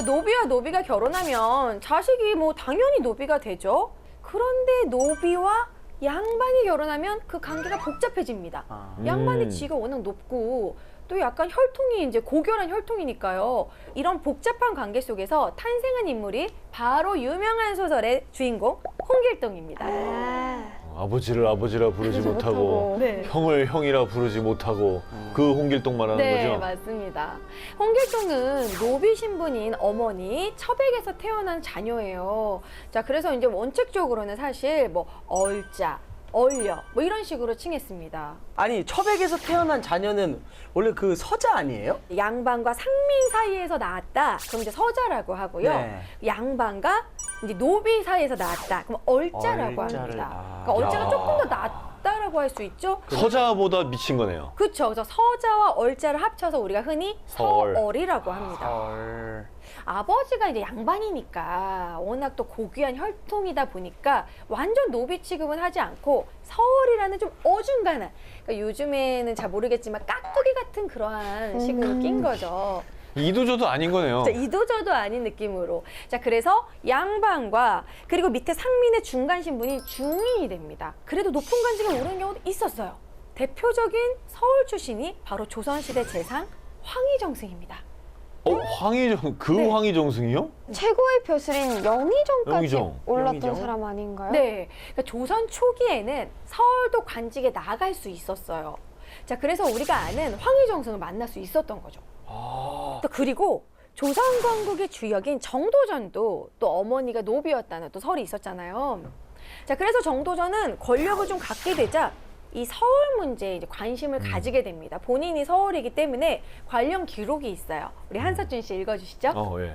노비와 노비가 결혼하면 자식이 뭐 당연히 노비가 되죠. 그런데 노비와 양반이 결혼하면 그 관계가 복잡해집니다. 양반의 지위가 워낙 높고 또 약간 혈통이 이제 고결한 혈통이니까요. 이런 복잡한 관계 속에서 탄생한 인물이 바로 유명한 소설의 주인공 홍길동입니다. 아버지를 아버지라 부르지 못하고 네. 형을 형이라 부르지 못하고 그 홍길동 말하는 네, 거죠? 맞습니다. 홍길동은 노비 신분인 어머니 첩액에서 태어난 자녀예요. 자, 그래서 이제 원칙적으로는 사실 뭐 얼자, 얼려 뭐 이런 식으로 칭했습니다. 아니 첩액에서 태어난 자녀는 원래 그 서자 아니에요? 양반과 상민 사이에서 나왔다. 그럼 이제 서자라고 하고요. 네. 양반과 이제 노비 사이에서 나왔다. 그럼 얼자라고 얼자를, 합니다. 아. 그러니까 얼자가 야. 조금 더 낫다라고 할 수 있죠. 서자보다 미친 거네요. 그렇죠. 그래서 서자와 얼자를 합쳐서 우리가 흔히 서얼. 서얼이라고 합니다. 헐. 아버지가 이제 양반이니까 워낙 또 고귀한 혈통이다 보니까 완전 노비 취급은 하지 않고 서얼이라는 좀 어중간한, 그러니까 요즘에는 잘 모르겠지만 깍두기 같은 그러한 식으로 낀 거죠. 이도저도 아닌 거네요. 자, 이도저도 아닌 느낌으로. 자, 그래서 양반과 그리고 밑에 상민의 중간 신분인 중인이 됩니다. 그래도 높은 관직에 오른 경우도 있었어요. 대표적인 서울 출신이 바로 조선시대 재상 황희정승입니다. 황희정, 그 네. 황희정승이요? 최고의 벼슬인 영의정까지 영의정. 올랐던 영의정? 사람 아닌가요? 네, 그러니까 조선 초기에는 서울도 관직에 나갈 수 있었어요. 자, 그래서 우리가 아는 황희정승을 만날 수 있었던 거죠. 또 그리고 조선건국의 주역인 정도전도 또 어머니가 노비였다는 또 설이 있었잖아요. 자, 그래서 정도전은 권력을 좀 갖게 되자 이 서울 문제에 이제 관심을 가지게 됩니다. 본인이 서울이기 때문에 관련 기록이 있어요. 우리 한석준 씨 읽어주시죠. 예.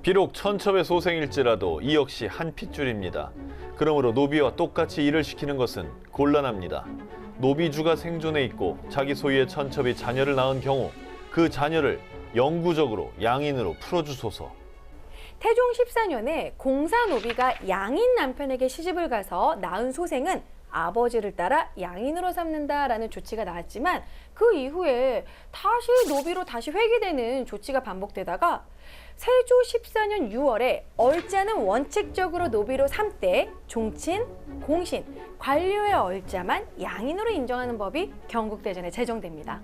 비록 천첩의 소생일지라도 이 역시 한 핏줄입니다. 그러므로 노비와 똑같이 일을 시키는 것은 곤란합니다. 노비주가 생존해 있고 자기 소유의 천첩이 자녀를 낳은 경우 그 자녀를 영구적으로 양인으로 풀어주소서. 태종 14년에 공사 노비가 양인 남편에게 시집을 가서 낳은 소생은 아버지를 따라 양인으로 삼는다라는 조치가 나왔지만 그 이후에 다시 노비로 다시 회귀되는 조치가 반복되다가 세조 14년 6월에 얼자는 원칙적으로 노비로 삼되 종친, 공신, 관료의 얼자만 양인으로 인정하는 법이 경국대전에 제정됩니다.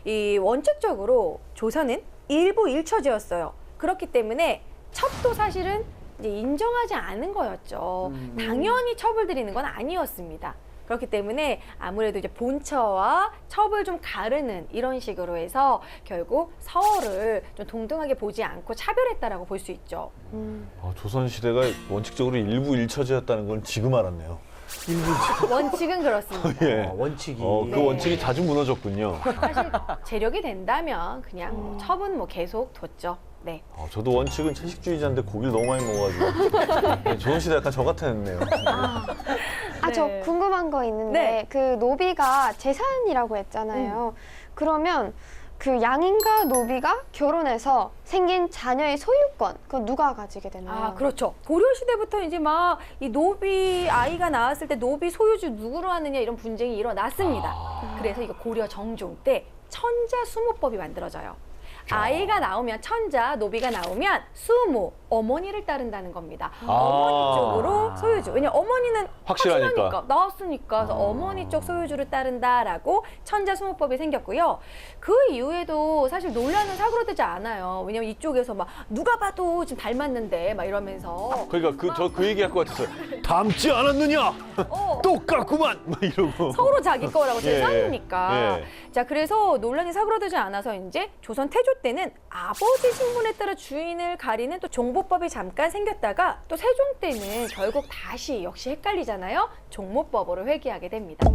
이 원칙적으로 조선은 일부 일처제였어요. 그렇기 때문에 첩도 사실은 이제 인정하지 않은 거였죠. 당연히 첩을 드리는 건 아니었습니다. 그렇기 때문에 아무래도 이제 본처와 첩을 좀 가르는 이런 식으로 해서 결국 서얼을 좀 동등하게 보지 않고 차별했다라고 볼 수 있죠. 조선시대가 원칙적으로 일부 일처제였다는 건 지금 알았네요. 원칙은 그렇습니다. 예. 원칙이. 그 원칙이 자주 무너졌군요. 사실 재력이 된다면 그냥 첩은 뭐 계속 뒀죠. 네. 저도 원칙은 채식주의자인데 고기를 너무 많이 먹어가지고 네, 조선시대 약간 저 같았네요. 저 네. 궁금한 거 있는데 네. 그 노비가 재산이라고 했잖아요. 그러면 그 양인과 노비가 결혼해서 생긴 자녀의 소유권 그건 누가 가지게 되나요? 아, 그렇죠. 고려 시대부터 이제 막 이 노비 아이가 나왔을 때 노비 소유주 누구로 하느냐 이런 분쟁이 일어났습니다. 그래서 이거 고려 정종 때 천자 수모법이 만들어져요. 아이가 나오면 천자, 노비가 나오면 수모, 어머니를 따른다는 겁니다. 어머니 쪽으로 소유주. 왜냐면 어머니는 확실하니까. 나왔으니까. 그래서 어머니 쪽 소유주를 따른다라고 천자 수모법이 생겼고요. 그 이후에도 사실 논란은 사그러들지 않아요. 왜냐면 이쪽에서 막 누가 봐도 지금 닮았는데 막 이러면서. 그러니까 저 그 얘기할 것 같았어요. 닮지 않았느냐? 똑같구만! 막 이러고. 서로 자기 거라고 예, 재산이니까. 예. 자, 그래서 논란이 사그러들지 않아서 이제 조선 태조 때는 아버지 신분에 따라 주인을 가리는 또 종보법이 잠깐 생겼다가 또 세종 때는 결국 다시 역시 헷갈리잖아요. 종모법으로 회귀하게 됩니다.